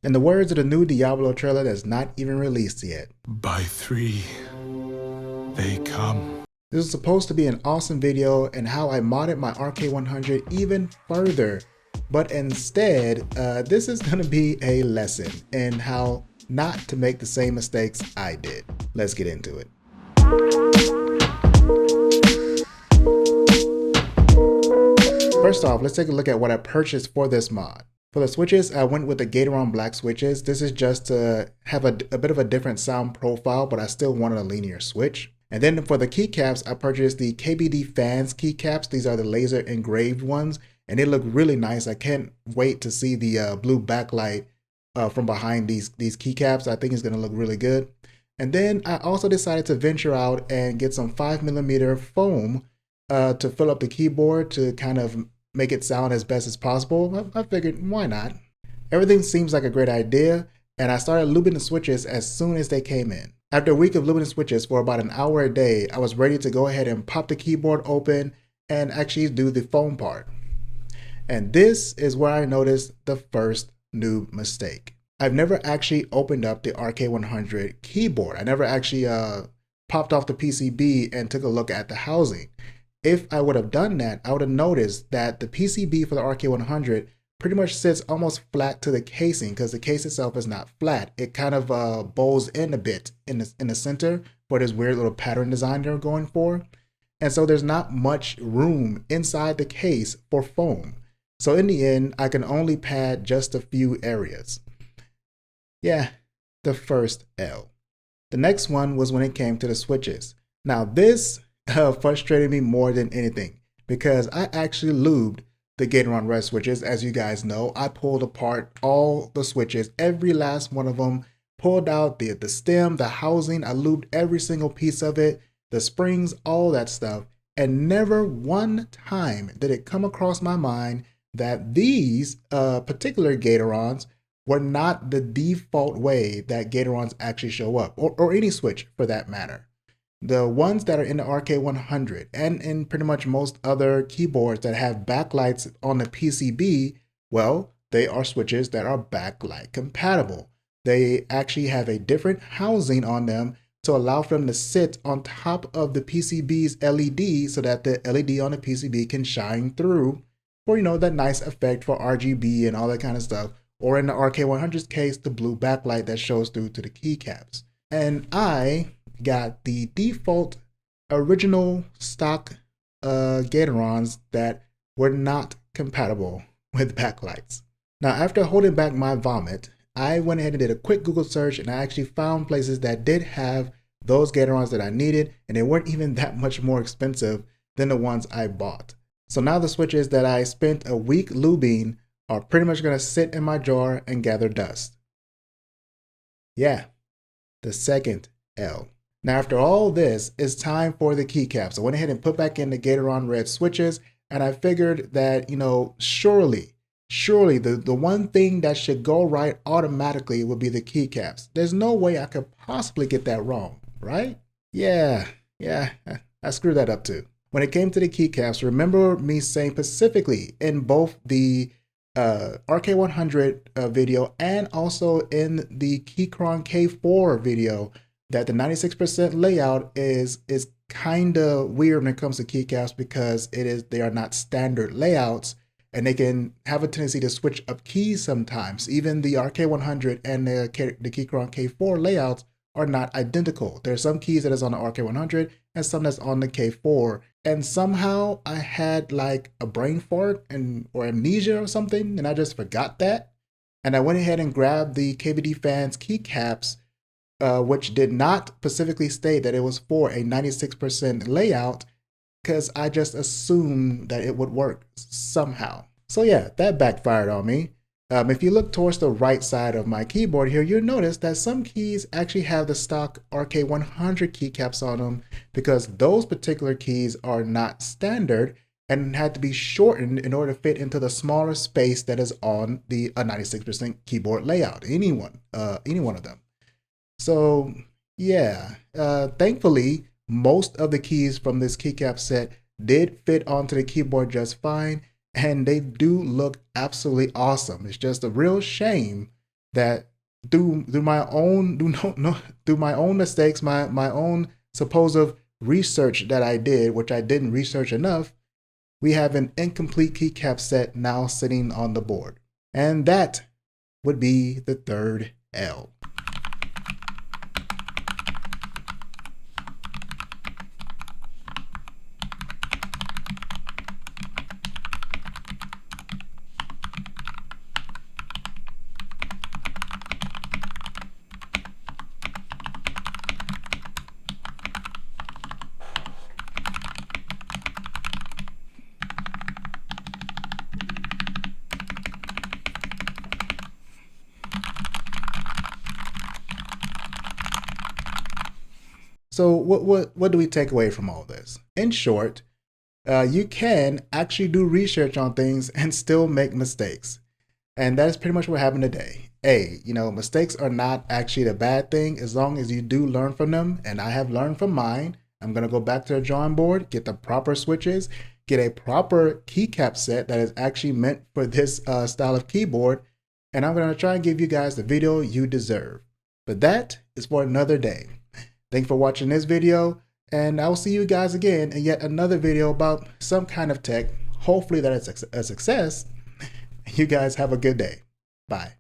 In the words of the new Diablo trailer that's not even released yet, by three, they come. this is supposed to be an awesome video and how I modded my RK100 even further, but instead, this is going to be a lesson in how not to make the same mistakes I did. Let's get into it. First off, let's take a look at what I purchased for this mod. For the switches, I went with the Gateron Black switches. This is just to have a bit of a different sound profile, but I still wanted a linear switch. And then for the keycaps, I purchased the KBDFans keycaps. These are the laser engraved ones, and they look really nice. I can't wait to see the blue backlight from behind these keycaps. I think it's gonna look really good. And then I also decided to venture out and get some 5mm foam to fill up the keyboard to kind of make it sound as best as possible. I figured, why not? Everything seems like a great idea, and I started lubing the switches as soon as they came in. After a week of lubing the switches for about an hour a day, I was ready to go ahead and pop the keyboard open and actually do the foam part. And this is where I noticed the first noob mistake. I've never actually opened up the RK100 keyboard. I never actually popped off the PCB and took a look at the housing. If I would have done that, I would have noticed that the PCB for the RK100 pretty much sits almost flat to the casing because the case itself is not flat. It kind of bows in a bit in the center for this weird little pattern design they're going for. And so there's not much room inside the case for foam. So in the end, I can only pad just a few areas. Yeah, the first L. The next one was when it came to the switches. Now this frustrated me more than anything because I actually lubed the Gateron Red switches. As you guys know, I pulled apart all the switches, every last one of them, pulled out the stem, the housing. I lubed every single piece of it, the springs, all that stuff. And never one time did it come across my mind that these particular Gaterons were not the default way that Gaterons actually show up, or any switch for that matter. The ones that are in the RK100 and in pretty much most other keyboards that have backlights on the PCB, well, they are switches that are backlight compatible. They actually have a different housing on them to allow for them to sit on top of the PCB's LED so that the LED on the PCB can shine through for, you know, that nice effect for RGB and all that kind of stuff. Or in the RK100's case, the blue backlight that shows through to the keycaps. And I got the default original stock Gaterons that were not compatible with backlights. Now, after holding back my vomit, I went ahead and did a quick Google search, and I actually found places that did have those Gaterons that I needed, and they weren't even that much more expensive than the ones I bought. So now the switches that I spent a week lubing are pretty much going to sit in my drawer and gather dust. Yeah, the second L. Now, after all this, it's time for the keycaps. I went ahead and put back in the Gateron Red switches, and I figured that, you know, surely the one thing that should go right automatically would be the keycaps. There's no way I could possibly get that wrong, right? Yeah, I screwed that up too. When it came to the keycaps, remember me saying specifically in both the RK100 video and also in the Keycaps K4 video that the 96% layout is kind of weird when it comes to keycaps because they are not standard layouts and they can have a tendency to switch up keys sometimes. Even the RK100 and the Keycaps K4 layouts are not identical. There are some keys that is on the RK100 and some that's on the K4. And somehow I had like a brain fart or amnesia or something, and I just forgot that. And I went ahead and grabbed the KBDFans keycaps, which did not specifically state that it was for a 96% layout, because I just assumed that it would work somehow. So yeah, that backfired on me. If you look towards the right side of my keyboard here, you'll notice that some keys actually have the stock RK100 keycaps on them because those particular keys are not standard and had to be shortened in order to fit into the smaller space that is on the 96% keyboard layout, any one of them. So yeah, thankfully, most of the keys from this keycap set did fit onto the keyboard just fine, and they do look absolutely awesome. It's just a real shame that through my own through my own mistakes, my own supposed research that I did, which I didn't research enough, we have an incomplete keycap set now sitting on the board. And that would be the third L. So what do we take away from all this? In short, you can actually do research on things and still make mistakes. And that is pretty much what happened today. Mistakes are not actually the bad thing as long as you do learn from them. And I have learned from mine. I'm going to go back to the drawing board, get the proper switches, get a proper keycap set that is actually meant for this style of keyboard. And I'm going to try and give you guys the video you deserve. But that is for another day. Thanks for watching this video, and I will see you guys again in yet another video about some kind of tech. Hopefully that it's a success. You guys have a good day. Bye.